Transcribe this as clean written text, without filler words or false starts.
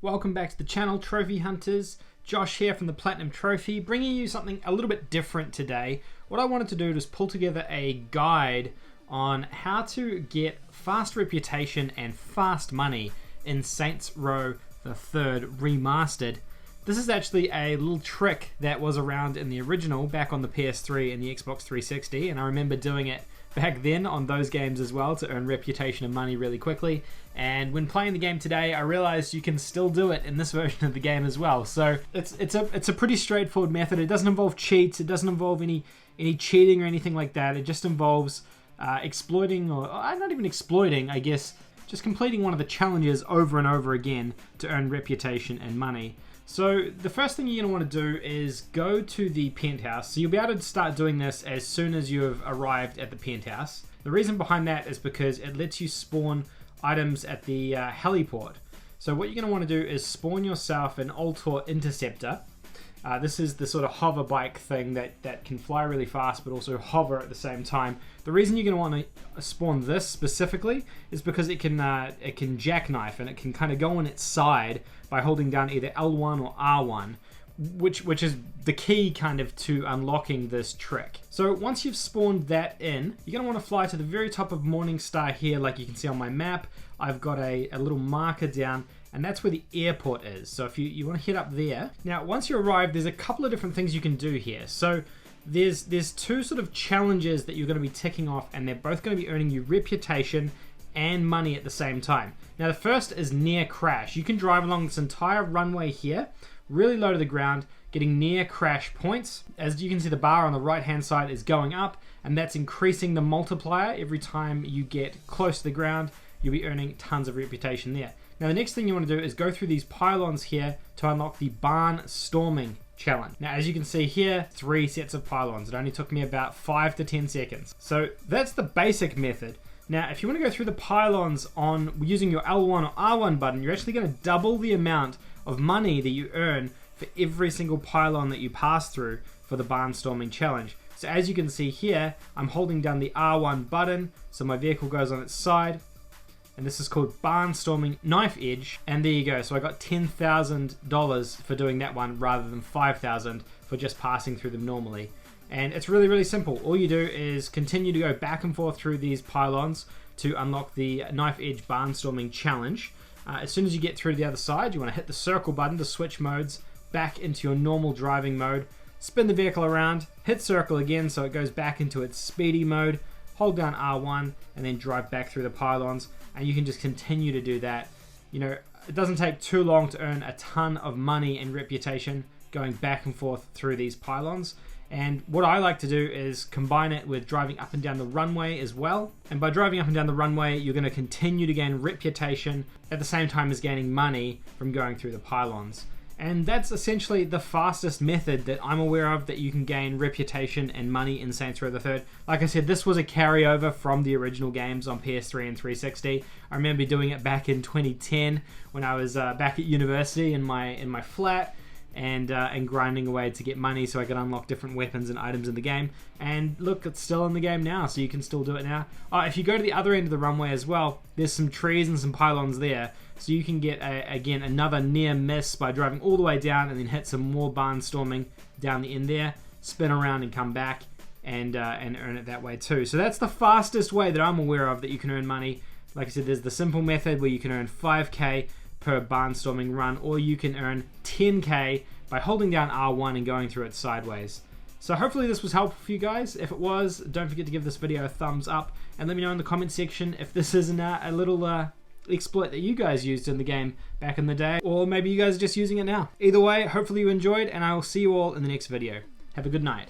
Welcome back to the channel, Trophy Hunters. Josh here from the Platinum Trophy, bringing you something a little bit different today. What I wanted to do was pull together a guide on how to get fast reputation and fast money in Saints Row the Third Remastered. This is actually a little trick that was around in the original back on the PS3 and the Xbox 360, and I remember doing it back then on those games as well to earn reputation and money really quickly. And when playing the game today, I realized you can still do it in this version of the game as well. So it's a pretty straightforward method. It doesn't involve cheats. It doesn't involve any cheating or anything like that. It just involves exploiting, or not even exploiting, I guess, just completing one of the challenges over and over again to earn reputation and money. So the first thing you're going to want to do is go to the penthouse. So you'll be able to start doing this as soon as you have arrived at the penthouse. The reason behind that is because it lets you spawn items at the heliport. So what you're going to want to do is spawn yourself an Altor Interceptor. This is the sort of hover bike thing that can fly really fast but also hover at the same time. The reason you're going to want to spawn this specifically is because it can jackknife, and it can kind of go on its side by holding down either L1 or R1, which is the key kind of to unlocking this trick. So once you've spawned that in, you're going to want to fly to the very top of Morningstar here, like you can see on my map. I've got a little marker down, and that's where the airport is. So if you want to head up there. Now, once you arrive, there's a couple of different things you can do here. So there's two sort of challenges that you're going to be ticking off, and they're both going to be earning you reputation and money at the same time. Now, the first is near crash. You can drive along this entire runway here, really low to the ground, getting near crash points. As you can see, the bar on the right hand side is going up, and that's increasing the multiplier. Every time you get close to the ground, you'll be earning tons of reputation there. Now, the next thing you want to do is go through these pylons here to unlock the barn storming challenge. Now, as you can see here, 3 sets of pylons. It only took me about 5 to 10 seconds. So that's the basic method. Now, if you want to go through the pylons on using your L1 or R1 button, you're actually going to double the amount of money that you earn for every single pylon that you pass through for the barnstorming challenge. So as you can see here, I'm holding down the R1 button, so my vehicle goes on its side, and this is called barnstorming knife edge, and there you go. So I got $10,000 for doing that one rather than $5,000 for just passing through them normally. And it's really, really simple. All you do is continue to go back and forth through these pylons to unlock the knife edge barnstorming challenge. As soon as you get through to the other side, you want to hit the circle button to switch modes back into your normal driving mode. Spin the vehicle around, hit circle again so it goes back into its speedy mode. Hold down R1 and then drive back through the pylons, and you can just continue to do that. You know, it doesn't take too long to earn a ton of money and reputation going back and forth through these pylons. And what I like to do is combine it with driving up and down the runway as well. And by driving up and down the runway, you're going to continue to gain reputation at the same time as gaining money from going through the pylons. And that's essentially the fastest method that I'm aware of that you can gain reputation and money in Saints Row the Third. Like I said, this was a carryover from the original games on PS3 and 360. I remember doing it back in 2010 when I was back at university in my flat, and grinding away to get money so I could unlock different weapons and items in the game. And look, it's still in the game now, so you can still do it now. If you go to the other end of the runway as well, there's some trees and some pylons there, so you can get again another near miss by driving all the way down and then hit some more barnstorming down the end there, spin around and come back, and earn it that way too. So that's the fastest way that I'm aware of that you can earn money. Like I said, there's the simple method where you can earn 5k per barnstorming run, or you can earn 10k by holding down R1 and going through it sideways. So hopefully this was helpful for you guys. If it was, don't forget to give this video a thumbs up, and let me know in the comment section if this isn't a little exploit that you guys used in the game back in the day, or maybe you guys are just using it now. Either way, hopefully you enjoyed, and I will see you all in the next video. Have a good night.